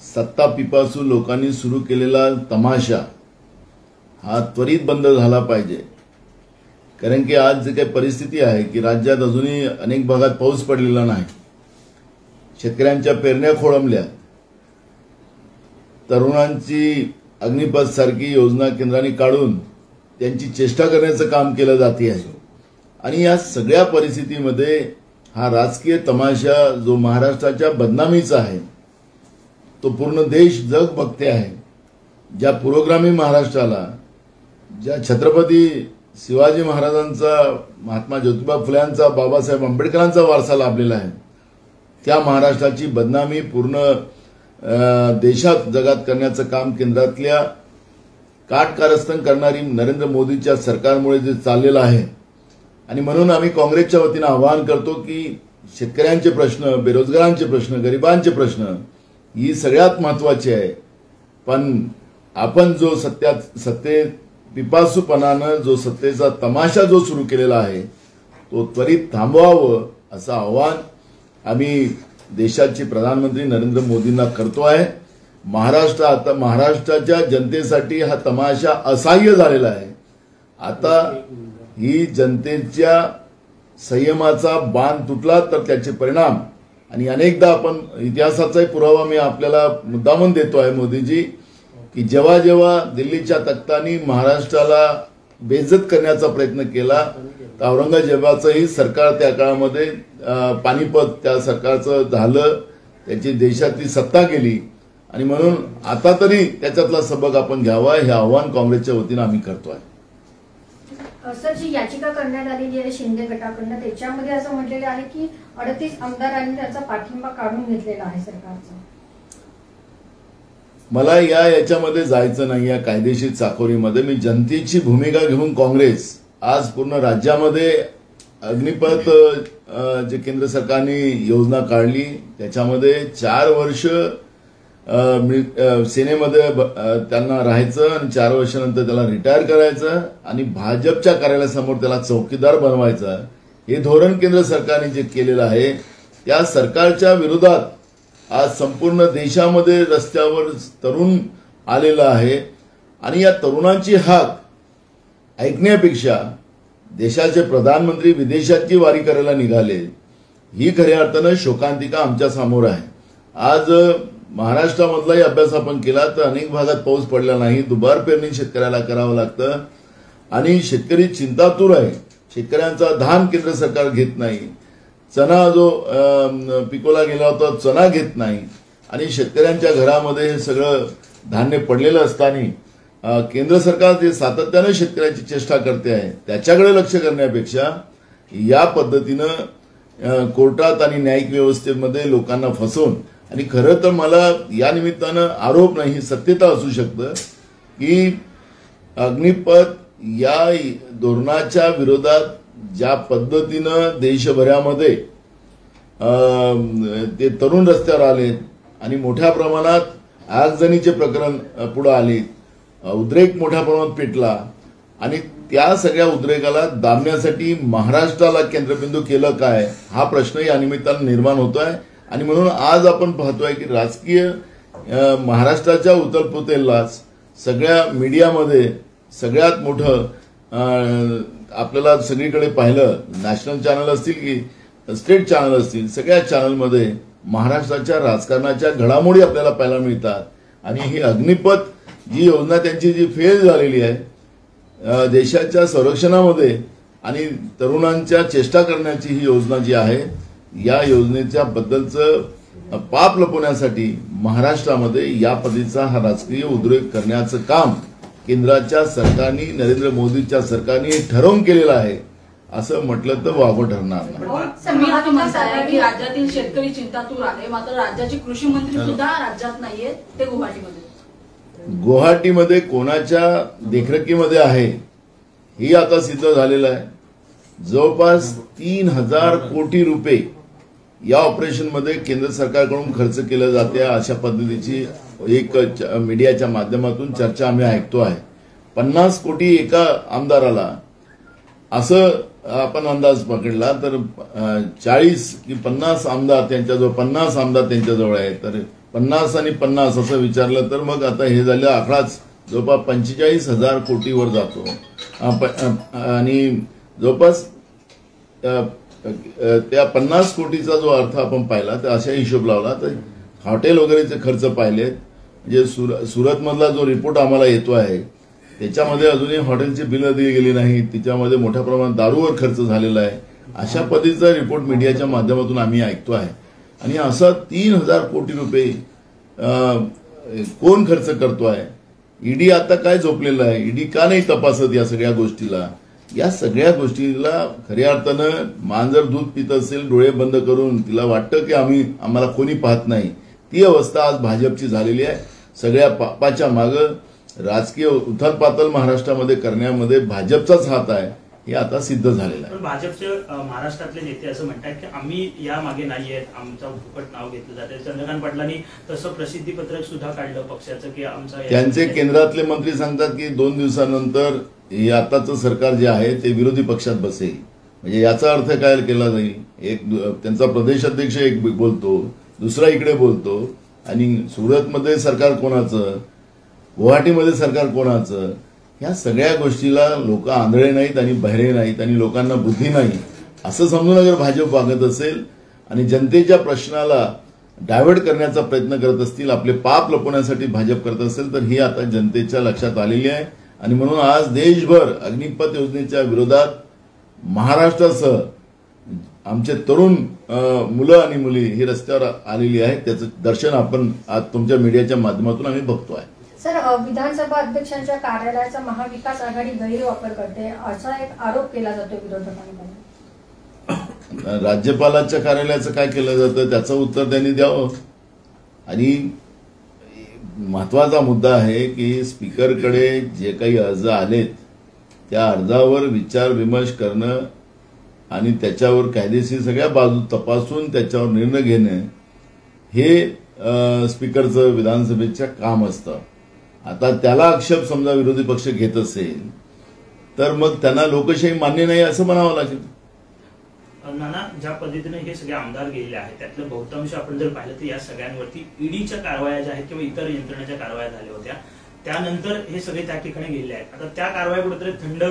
सत्ता पिपासू लोकांनी सुरू केलेला तमाशा हा त्वरित बंद झाला पाहिजे। कारण की आज जे काही परिस्थिती आहे की राज्यात अजूनही अनेक भागात पाऊस पडलेला नाही, शेतकऱ्यांच्या पेरण्या खोळंबल्या, तरुणांची अग्निपथ सारखी योजना केंद्राने काढून त्यांची चेष्टा करण्याचं काम केलं जाते आहे। आणि या सगळ्या परिस्थितीमध्ये हा राजकीय तमाशा जो महाराष्ट्राच्या बदनामीचा आहे तो पूर्ण देश जग बघते आहे। ज्या पुरोगामी महाराष्ट्राला, ज्या छत्रपती शिवाजी महाराजांचा, महात्मा ज्योतिबा फुल्यांचा, बाबासाहेब आंबेडकरांचा वारसा लाभलेला आहे, त्या महाराष्ट्राची बदनामी पूर्ण देशात जगात करण्याचं काम केंद्रातल्या काटकारस्थान करणारी नरेंद्र मोदीच्या सरकारमुळे जे चाललेलं आहे। आणि म्हणून आम्ही काँग्रेसच्या वतीने आवाहन करतो की शेतकऱ्यांचे प्रश्न, बेरोजगारांचे प्रश्न, गरिबांचे प्रश्न ही सगळ्यात महत्त्वाची आहे। पण आपण जो सत्ते पिपासूपणानं जो सत्तेचा तमाशा जो सुरू केलेला आहे तो त्वरित थांबवावं असं आवाहन आम्ही देशाचे प्रधानमंत्री नरेंद्र मोदींना करतो आहे। महाराष्ट्राच्या जनतेसाठी हा तमाशा असह्य झालेला आहे। आता ही जनतेच्या संयमाचा बांध तुटला तर त्याचे परिणाम, आणि अनेकदा आपण इतिहासाचाही पुरावा मी आपल्याला मुद्दामून देतो आहे मोदीजी, की जेव्हा जेव्हा दिल्लीच्या तख्तांनी महाराष्ट्राला बेइज्जत करण्याचा प्रयत्न केला तर औरंगजेबाचंही सरकार त्या काळामध्ये पानिपत त्या सरकारचं झालं, त्याची देशातली सत्ता गेली। आणि म्हणून आता तरी त्याच्यातला सबक आपण घ्यावा हे आव्हान काँग्रेसच्या वतीने आम्ही करतो आहे। सर, जी याचिका करण्यात आलेली आहे शिंदे गटाकडून त्याच्यामध्ये असं म्हटलेलं आहे की 38 आमदारांनी त्याचा पाठिंबा काढून घेतलेला आहे सरकारचा। मला याच्यामध्ये जायचं नाही, या कायदेशीर चाकोरीमध्ये। मी जनतेची भूमिका घेऊन काँग्रेस आज पूर्ण राज्यामध्ये अग्निपथ जे केंद्र सरकारने योजना काढली त्याच्यामध्ये 4 वर्ष सेनेमध्ये त्यांना राहायचं आणि 4 वर्षानंतर त्याला रिटायर करायचं आणि भाजपच्या कार्यालयासमोर त्याला चौकीदार बनवायचं, हे धोरण केंद्र सरकारने जे केलेलं आहे त्या सरकारच्या विरोधात आज संपूर्ण देशामध्ये रस्त्यावर तरुण आलेला आहे। आणि या तरुणांची हाक ऐकण्यापेक्षा देशाचे प्रधानमंत्री विदेशाची वारी करायला निघाले, ही खऱ्या अर्थानं शोकांतिका आमच्या समोर आहे। आज महाराष्ट्रामधलाही अभ्यास आपण केला तर अनेक भागात पाऊस पडला नाही, दुबार पेरणी शेतकऱ्याला करावं लागतं आणि शेतकरी चिंतातूर आहे। शेतकऱ्यांचा धान केंद्र सरकार घेत नाही, चणा जो पिकवला गेला होता चणा घेत नाही, आणि शेतकऱ्यांच्या घरामध्ये हे सगळं धान्य पडलेलं असताना केंद्र सरकार जे सातत्याने शेतकऱ्याची चेष्टा करते आहे त्याच्याकडे लक्ष करण्यापेक्षा या पद्धतीनं कोर्टात आणि न्यायिक व्यवस्थेमध्ये लोकांना फसवून, आणि खरं तर मला या निमित्तानं आरोप नाही, सत्यता असू शकतं की अग्निपथ या धोरणाच्या विरोधात ज्या पद्धतीनं देशभरामध्ये ते तरुण रस्त्यावर आले आणि मोठ्या प्रमाणात आगजनीचे प्रकरण पुढे आले, उद्रेक मोठ्या प्रमाणात पेटला, आणि त्या सगळ्या उद्रेकाला दाबण्यासाठी महाराष्ट्राला केंद्रबिंदू केलं काय हा प्रश्न या निमित्तानं निर्माण होतोय। आणि म्हणून आज आपण पाहतोय की राजकीय महाराष्ट्राच्या उतलपुतेलाच सगळ्या मीडियामध्ये सगळ्यात मोठं आपल्याला सगळीकडे पाहिलं, नॅशनल चॅनल असतील की स्टेट चॅनल असतील, सगळ्या चॅनलमध्ये महाराष्ट्राच्या राजकारणाच्या घडामोडी आपल्याला पाहायला मिळतात। आणि ही अग्निपथ जी योजना त्यांची जी फेल झालेली आहे देशाच्या संरक्षणामध्ये आणि तरुणांच्या चेष्टा करण्याची ही योजना जी आहे, या योजनेच्या बद्दलचं पाप लपवण्यासाठी महाराष्ट्रामध्ये या पद्धतीचा हा राजकीय उद्रेक करण्याचं काम केंद्राच्या सरकारने, नरेंद्र मोदीच्या सरकारने ठरवून केलेलं आहे असं म्हटलं तर वावं ठरणार नाही। की राज्यातील शेतकरी चिंतातूर आहे, मात्र राज्याचे कृषी मंत्री सुद्धा राज्यात नाहीये, ते गुवाहाटीमध्ये कोणाच्या देखरेखीमध्ये आहे ही आता सिद्ध झालेलं आहे। जवळपास 3000 कोटी रुपये या ऑपरेशनमध्ये केंद्र सरकारकडून खर्च केलं जाते अशा पद्धतीची एक मीडियाच्या माध्यमातून चर्चा आम्ही ऐकतो आहे। 50 कोटी एका आमदाराला असं आपण अंदाज पकडला तर 40 की 50 आमदार त्यांच्याजवळ 50 आमदार त्यांच्याजवळ आहेत, तर 50 आणि 50 असं विचारलं तर मग आता हे झालं आकडाच जवळपास 45,000 कोटीवर जातो आणि जवळपास त्या 50 कोटीचा जो अर्थ आपण पाहिला तर अशा हिशोब लावला तर हॉटेल वगैरेचे खर्च पाहिलेत म्हणजे सुरतमधला जो रिपोर्ट आम्हाला येतो आहे त्याच्यामध्ये अजूनही हॉटेलची बिलं दिली गेली नाही, तिच्यामध्ये मोठ्या प्रमाणात दारूवर खर्च झालेला आहे, अशा पद्धतीचा रिपोर्ट मीडियाच्या माध्यमातून आम्ही ऐकतो आहे. आणि असा 3,000 कोटी रुपये कोण खर्च करतो आहे? ईडी आता काय झोपलेलं आहे? ईडी का नाही तपासत या सगळ्या गोष्टीला? या सगळ्या गोष्टीला खऱ्या अर्थानं मान जर दूध पित असेल डोळे बंद करून, तिला वाटतं की आम्हाला कोणी पाहत नाही, ती अवस्था आज भाजपची झालेली आहे. सगळ्या पापाच्या मागं राजकीय उथलपातल महाराष्ट्रामध्ये करण्यामध्ये भाजपचाच हात आहे, हे आता सिद्ध झालेलं आहे. पण भाजपचे महाराष्ट्रातले नेते असं म्हणतात की आम्ही या मागे नाही आहेत, आमचं फुकट नाव घेतलं जातं. चंद्रकांत पाटलांनी तसं प्रसिद्धीपत्रक सुद्धा काढलं पक्षाचं की आमचं. त्यांचे केंद्रातले मंत्री सांगतात की 2 दिवसानंतर हे आताचं सरकार जे आहे ते विरोधी पक्षात बसेल. म्हणजे याचा अर्थ काय केला जाईल? एक त्यांचा प्रदेश अध्यक्ष एक बोलतो, दुसरा इकडे बोलतो, आणि सुरतमध्ये सरकार कोणाचं, गुवाहाटीमध्ये सरकार कोणाचं, ह्या सगळ्या गोष्टीला लोक आंधळे नाहीत आणि बहिरे नाहीत आणि लोकांना बुद्धी नाही असं समजून अगर भाजप वागत असेल आणि जनतेच्या प्रश्नाला डायव्हर्ट करण्याचा प्रयत्न करत असतील, आपले पाप लपवण्यासाठी भाजप करत असेल तर ही आता जनतेच्या लक्षात आलेली आहे. आणि म्हणून आज देशभर अग्निपथ योजनेच्या विरोधात महाराष्ट्रासह आमचे तरुण मुलं आणि मुली ही रस्त्यावर आलेली आहेत. त्याचं दर्शन आपण आज तुमच्या मीडियाच्या माध्यमातून आम्ही बघतोय. सर, विधानसभा अध्यक्षांच्या कार्यालयाचा महाविकास आघाडी गैरवापर करते असा एक आरोप केला जातो विरोधकांकडून. राज्यपालाच्या कार्यालयाचं काय केलं जातं त्याचं उत्तर त्यांनी द्यावं. आणि महत्वाचा मुद्दा आहे की स्पीकरकडे जे काही अर्ज आलेत त्या अर्जावर विचार विमर्श करणं आणि त्याच्यावर कायदेशीर सगळ्या बाजू तपासून त्याच्यावर निर्णय घेणं हे स्पीकरचं विधानसभेचं काम असतं. आता त्याला आक्षेप समजा विरोधी पक्ष घेत असेल तर मग त्यांना लोकशाही मान्य नाही असं म्हणावं लागेल. नाना, ज्या पद्धतीने हे सगळे आमदार गेलेले आहेत त्यातलं बहुतांश आपण जर पाहिलं तर या सगळ्यांवरती ईडीच्या कारवाया ज्या आहेत किंवा इतर यंत्रणेच्या कारवाया झाल्या होत्या, त्यानंतर हे सगळे त्या ठिकाणी गेलेले आहेत. आता त्या कारवाया कुठेतरी थंड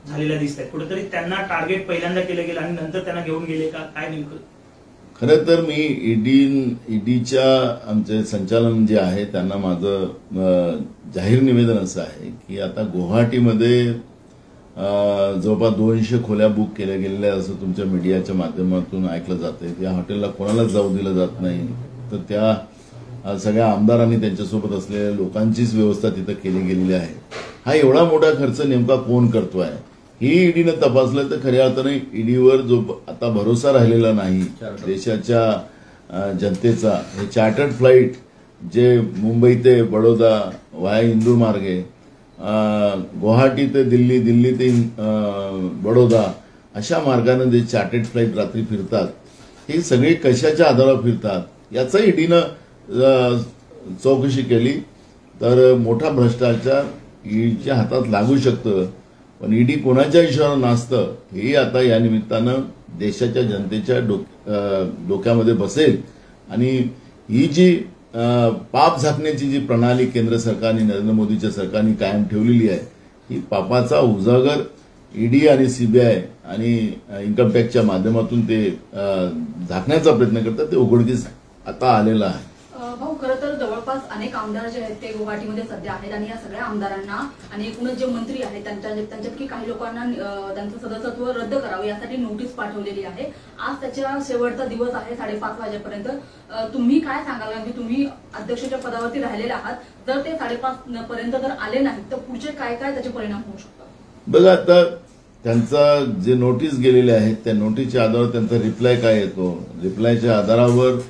झालेल्या दिसत आहेत, कुठेतरी त्यांना टार्गेट पहिल्यांदा केलं गेलं आणि नंतर त्यांना घेऊन गेले का काय नेमकं? खरं तर मी ईडीच्या आमचे संचालन जे आहे त्यांना माझं जाहीर निवेदन असं आहे की आता गुवाहाटीमध्ये जवळपास 200 खोल्या बुक केल्या गेलेल्या असं तुमच्या मीडियाच्या माध्यमातून ऐकलं जाते. त्या हॉटेलला कोणालाच जाऊ दिलं जात नाही, तर त्या सगळ्या आमदारांनी त्यांच्यासोबत असलेल्या लोकांचीच व्यवस्था तिथं केली गेलेली आहे. हा एवढा मोठा खर्च नेमका कोण करतोय ही ईडीनं तपासलं तर खऱ्या अर्थाने ईडीवर जो आता भरोसा राहिलेला नाही देशाच्या जनतेचा, हे चार्टर्ड फ्लाईट जे मुंबई ते बडोदा वाया इंदूर मार्गे, गुवाहाटी ते दिल्ली, दिल्ली ते बडोदा अशा मार्गाने जे चार्टर्ड फ्लाईट रात्री फिरतात, हे सगळे कशाच्या आधारावर फिरतात याचा ईडीनं चौकशी केली तर मोठा भ्रष्टाचार ईडीच्या हातात लागू शकतं. पण ईडी कोणाच्या इशारा नाचतं हे आता या निमित्तानं देशाच्या जनतेच्या डोक्यामध्ये बसेल. आणि ही जी पाप झाकण्याची जी प्रणाली केंद्र सरकारने नरेंद्र मोदीच्या सरकारने कायम ठेवलेली आहे, ही पापाचा उजागर ईडी आणि सीबीआय आणि इन्कम टॅक्सच्या माध्यमातून ते झाकण्याचा प्रयत्न करतात, ते उघडकीस आता आलेलं आहे. भाऊ, खरं तर जवळपास अनेक आमदार जे आहेत ते गुवाहाटीमध्ये सध्या आहेत आणि या सगळ्या आमदारांना आणि एकूणच जे मंत्री आहेत त्यांच्यापैकी काही लोकांना त्यांचं सदस्यत्व रद्द करावं यासाठी नोटीस पाठवलेली आहे. आज त्याच्या शेवटचा दिवस आहे 5:30 वाजेपर्यंत. तुम्ही काय सांगाल की तुम्ही अध्यक्षाच्या पदावरती राहिलेले आहात, जर ते 5:30 पर्यंत जर आले नाहीत तर पुढचे काय काय त्याचे परिणाम होऊ शकतात? बघा, आता त्यांचा जे नोटीस गेलेले आहेत त्या नोटीसच्या आधारावर त्यांचा रिप्लाय काय येतो, रिप्लायच्या आधारावर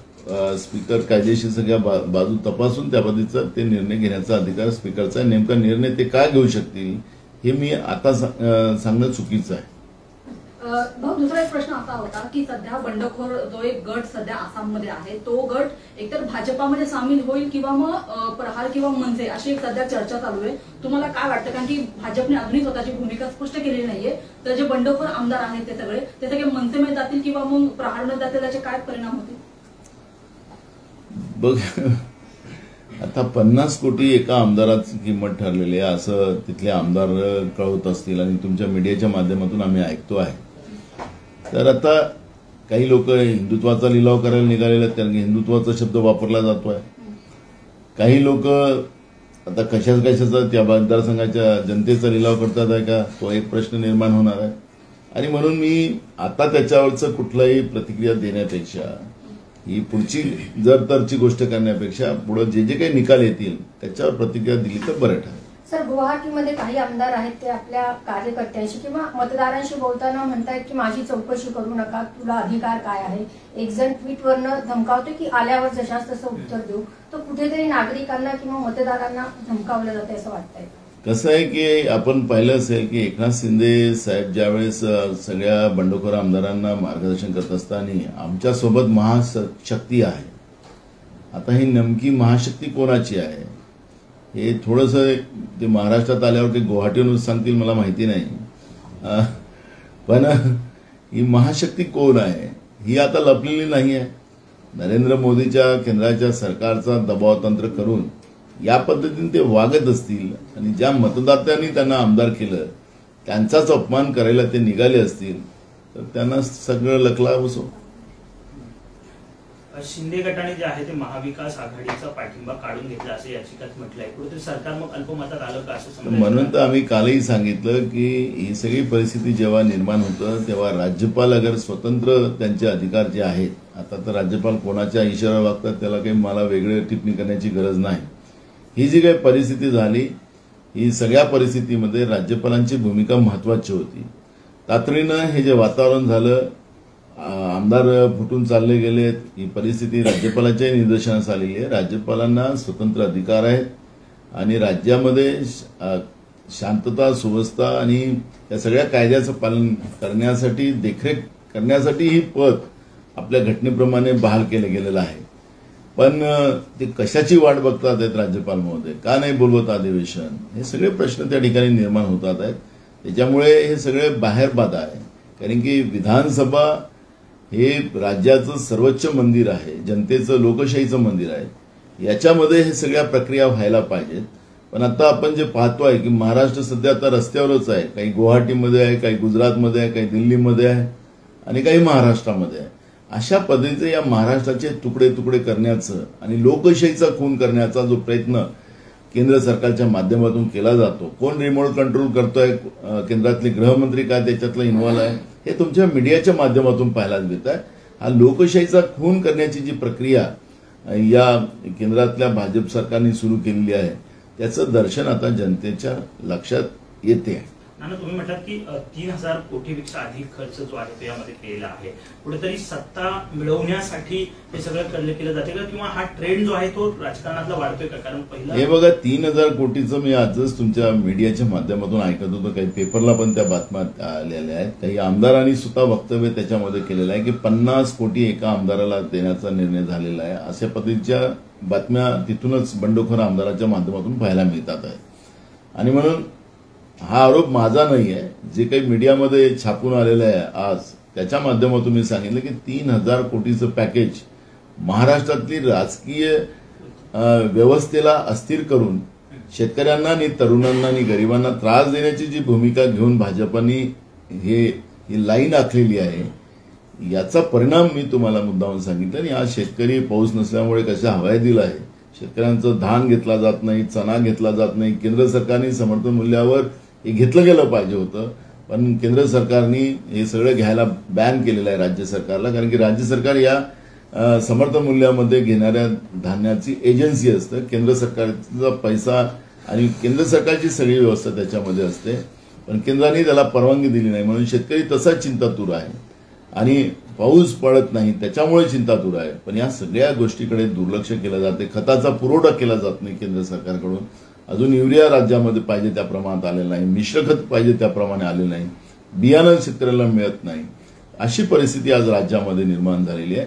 स्पीकर कायदेशीर सगळ्या बाजू तपासून त्या पद्धतीचा ते निर्णय घेण्याचा अधिकार स्पीकरचा. नेमका निर्णय ते काय घेऊ शकतील हे मी आता सांगणं चुकीचं आहे. भाऊ, दुसरा एक प्रश्न असा होता की सध्या बंडखोर जो एक गट सध्या आसाममध्ये आहे तो गट एकतर भाजपामध्ये सामील होईल किंवा मग प्रहार किंवा मनसे अशी एक सध्या चर्चा चालू आहे. तुम्हाला काय वाटतं? कारण की भाजपने अजूनही स्वतःची भूमिका स्पष्ट केलेली नाहीये. तर जे बंडखोर आमदार आहेत ते सगळे मनसेमध्ये जातील किंवा मग प्रहारमध्ये जातील, त्याचे काय परिणाम होतील? बघ, आता 50 कोटी एका आमदाराची किंमत ठरलेली आहे असं तिथले आमदार कळवत असतील आणि तुमच्या मीडियाच्या माध्यमातून आम्ही ऐकतो आहे. तर आता काही लोक हिंदुत्वाचा लिलाव करायला निघालेले आहेत, कारण की हिंदुत्वाचा शब्द वापरला जातोय. काही लोक आता कशाचा त्या मतदारसंघाच्या जनतेचा लिलाव करतात आहे का, तो एक प्रश्न निर्माण होणार आहे. आणि म्हणून मी आता त्याच्यावरचं कुठलाही प्रतिक्रिया देण्यापेक्षा, ही पुढची जर तरची गोष्ट करण्यापेक्षा पुढे जे जे काही निकाल येतील त्याच्यावर प्रतिक्रिया दिली तर बरं ठरेल. सर, गुवाहाटीमध्ये काही आमदार आहेत ते आपल्या कार्यकर्त्यांशी किंवा मतदारांशी बोलताना म्हणतायत की माझी चौकशी करू नका, तुला अधिकार काय आहे. एक जण ट्विटवरनं धमकावतो की आल्यावर जशास तसं उत्तर देऊ. तो कुठेतरी नागरिकांना किंवा मतदारांना धमकावलं जाते असं वाटतंय. कसं आहे की आपण पाहिलं असेल की एकनाथ शिंदे साहेब ज्यावेळेस सगळ्या बंडखोर आमदारांना मार्गदर्शन करत असताना आमच्यासोबत महाशक्ती आहे. आता ही नेमकी महाशक्ती कोणाची आहे हे थोडंसं ते महाराष्ट्रात आल्यावर ते गुवाहाटीवरून सांगतील मला माहिती नाही, पण ही महाशक्ती कोण आहे ही आता लपलेली नाही आहे. नरेंद्र मोदीच्या केंद्राच्या सरकारचा दबाव तंत्र करून या पद्धतीने ते वागत असतील आणि ज्या मतदात्यांनी त्यांना आमदार केलं त्यांचाच अपमान करायला ते निघाले असतील तर त्यांना सगळं लकला बसो. शिंदे गटाने जे आहे ते महाविकास आघाडीचा पाठिंबा काढून घेतला असं याचिकात म्हटलंय. कुठेतरी सरकार मग अल्पमतात आलं का असं समजायचं. म्हणून तर आम्ही कालही सांगितलं की ही सगळी परिस्थिती जेव्हा निर्माण होतं तेव्हा राज्यपाल अगर स्वतंत्र त्यांचे अधिकार जे आहेत, आता तर राज्यपाल कोणाच्या इशारा वागतात त्याला काही मला वेगळे टिप्पणी करण्याची गरज नाही. ही जी काही परिस्थिती झाली ही सगळ्या परिस्थितीमध्ये राज्यपालांची भूमिका महत्वाची होती. तातडीनं हे जे वातावरण झालं, आमदार फुटून चालले गेलेत, ही परिस्थिती राज्यपालाच्याही निदर्शनास आलेली आहे. राज्यपालांना स्वतंत्र अधिकार आहेत आणि राज्यामध्ये शांतता, सुव्यवस्था आणि या सगळ्या कायद्याचं पालन करण्यासाठी, देखरेख करण्यासाठी ही पद आपल्या घटनेप्रमाणे बहाल केलं गेलेलं आहे. पण ते कशाची वाट बघतात आहेत राज्यपाल महोदय, का नाही बोलवत अधिवेशन, हे सगळे प्रश्न त्या ठिकाणी निर्माण होतात आहेत. त्याच्यामुळे हे सगळे बाहेर बाधा आहे. कारण की विधानसभा हे राज्याचं सर्वोच्च मंदिर आहे, जनतेचं लोकशाहीचं मंदिर आहे. याच्यामध्ये हे सगळ्या प्रक्रिया व्हायला पाहिजेत. पण आता आपण जे पाहतोय की महाराष्ट्र सध्या आता रस्त्यावरच आहे. काही गुवाहाटीमध्ये आहे, काही गुजरातमध्ये आहे, काही दिल्लीमध्ये आहे आणि काही महाराष्ट्रामध्ये आहे. अशा पद्धतीचे या महाराष्ट्राचे तुकडे तुकडे करण्याचं आणि लोकशाहीचा खून करण्याचा जो प्रयत्न केंद्र सरकारच्या माध्यमातून केला जातो, कोण रिमोट कंट्रोल करतोय, केंद्रातले गृहमंत्री काय त्याच्यातला इन्व्हॉल्व आहे, हे तुमच्या मीडियाच्या माध्यमातून पाहायला मिळत आहे. हा लोकशाहीचा खून करण्याची जी प्रक्रिया या केंद्रातल्या भाजप सरकारने सुरू केलेली आहे त्याचं दर्शन आता जनतेच्या लक्षात येते. नाना, तुम्ही म्हटलात की 3000 कोटीपेक्षा अधिक खर्च जो आहे तो यामध्ये केलेला आहे. कुठेतरी सत्ता मिळवण्यासाठी हे सगळं केलं जाते का, किंवा हा ट्रेंड जो आहे तो राजकारणातला वाढतोय का? कारण पहिलं हे बघा, 3000 कोटीचं मी आजच तुमच्या मीडियाच्या माध्यमातून ऐकत होतो, काही पेपरला पण त्या बातम्या आलेल्या आहेत. काही आमदारांनी सुद्धा वक्तव्य त्याच्यामध्ये केलेलं आहे की 50 कोटी एका आमदाराला देण्याचा निर्णय झालेला आहे. अशा पद्धतीच्या बातम्या तिथूनच बंडखोर आमदाराच्या माध्यमातून पाहायला मिळतात आहेत. आणि म्हणून हा आरोप माझा नाही आहे, जे काही मीडियामध्ये छापून आलेलं आहे आज त्याच्या माध्यमातून मी सांगितलं की 3000 कोटीचं पॅकेज महाराष्ट्रातली राजकीय व्यवस्थेला अस्थिर करून शेतकऱ्यांना आणि तरुणांना आणि गरिबांना त्रास देण्याची जी भूमिका घेऊन भाजपाने ही लाईन आखलेली आहे, याचा परिणाम मी तुम्हाला मुद्दामून सांगितलं. आणि आज शेतकरी पाऊस नसल्यामुळे कशा हवाई आहे. शेतकऱ्यांचं धान घेतला जात नाही, चणा घेतला जात नाही. केंद्र सरकारने समर्थन मूल्यावर हे घेतलं गेलं पाहिजे होतं, पण केंद्र सरकारने हे सगळं घ्यायला बॅन केलेलं आहे राज्य सरकारला. कारण की राज्य सरकार या समर्थन मूल्यामध्ये घेणाऱ्या धान्याची एजन्सी असतं. केंद्र सरकारचा पैसा आणि केंद्र सरकारची सगळी व्यवस्था त्याच्यामध्ये असते, पण केंद्राने त्याला परवानगी दिली नाही. म्हणून शेतकरी तसाच चिंतातूर आहे आणि पाऊस पडत नाही त्याच्यामुळे चिंतातूर आहे. पण या सगळ्या गोष्टीकडे दुर्लक्ष केलं जाते. खताचा पुरवठा केला जात नाही केंद्र सरकारकडून. अजून युरिया राज्यामध्ये पाहिजे त्या प्रमाणात आलेलं नाही, मिश्रखत पाहिजे त्याप्रमाणे आले नाही, बियाणं शेतकऱ्याला मिळत नाही. अशी परिस्थिती आज राज्यामध्ये निर्माण झालेली आहे.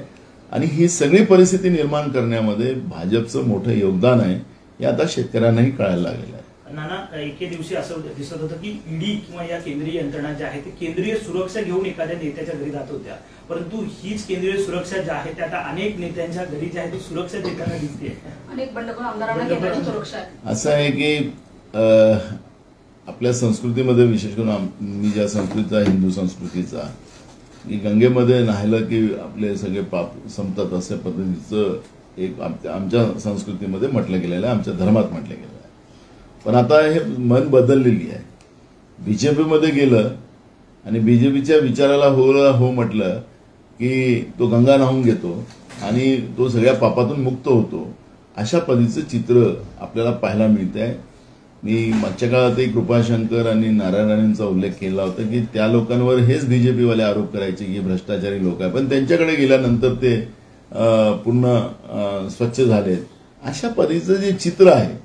आणि ही सगळी परिस्थिती निर्माण करण्यामध्ये भाजपचं मोठं योगदान आहे हे आता शेतकऱ्यांनाही कळायला लागलेलं आहे. नाना, एके दिवशी असं दिसत होतं की ईडी किंवा या केंद्रीय यंत्रणा ज्या आहेत ते केंद्रीय सुरक्षा घेऊन एखाद्या नेत्याच्या घरी जात होत्या, परंतु हीच केंद्रीय सुरक्षा ज्या आहे त्या आता अनेक नेत्यांच्या घरी जी आहे ती सुरक्षा देताना दिसते. अनेक बंडखोर आमदारांना केंद्राची सुरक्षा आहे. असं आहे की आपल्या संस्कृतीमध्ये विशेष करून मी ज्या संस्कृतीचा, हिंदू संस्कृतीचा, की गंगेमध्ये न्हायलं की आपले सगळे पाप संपतात अशा पद्धतीचं एक आमच्या संस्कृतीमध्ये म्हटलं गेलेलं आहे, आमच्या धर्मात म्हटलं गेलं आहे. पण आता हे मन बदललेली आहे. बीजेपीमध्ये गेलं आणि बीजेपीच्या विचाराला हो म्हटलं की तो गंगा न्हावून घेतो आणि तो सगळ्या पापातून मुक्त होतो, अशा पद्धतीचं चित्र आपल्याला पाहायला मिळत आहे. मी मागच्या काळातही कृपाशंकर आणि नारायण राणेंचा उल्लेख केला होता की त्या लोकांवर हेच बीजेपीवाले आरोप करायचे की भ्रष्टाचारी लोक आहे, पण त्यांच्याकडे गेल्यानंतर ते पूर्ण स्वच्छ झालेत. अशा पद्धतीचं जे चित्र आहे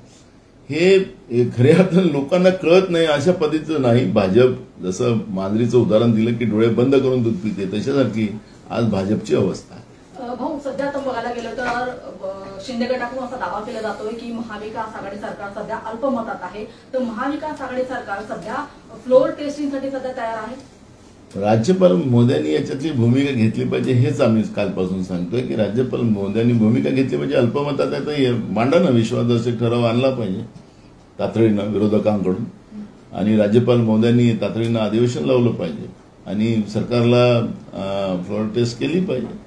हे खऱ्या अर्थानं लोकांना कळत नाही. अशा पद्धतीचं नाही. भाजप जसं मांजरीचं उदाहरण दिलं की डोळे बंद करून दूध पिते, तशासारखी आज भाजपची अवस्था आहे. भाऊ, सध्या आपण बघायला गेलं तर शिंदे गटाकडून असा दावा केला जातोय की महाविकास आघाडी सरकार सध्या अल्पमतात आहे, तर महाविकास आघाडी सरकार सध्या फ्लोर टेस्टिंगसाठी सध्या तयार आहे. राज्यपाल मोदयांनी याच्यातली भूमिका घेतली पाहिजे, हेच आम्ही कालपासून सांगतोय की राज्यपाल मोदयांनी भूमिका घेतली पाहिजे. अल्पमतात आहे तर मांडा ना, विश्वासदर्शक ठराव आणला पाहिजे तातडीनं विरोधकांकडून, आणि राज्यपाल मोदयांनी तातडीनं अधिवेशन लावलं पाहिजे आणि सरकारला फ्लोर टेस्ट केली पाहिजे.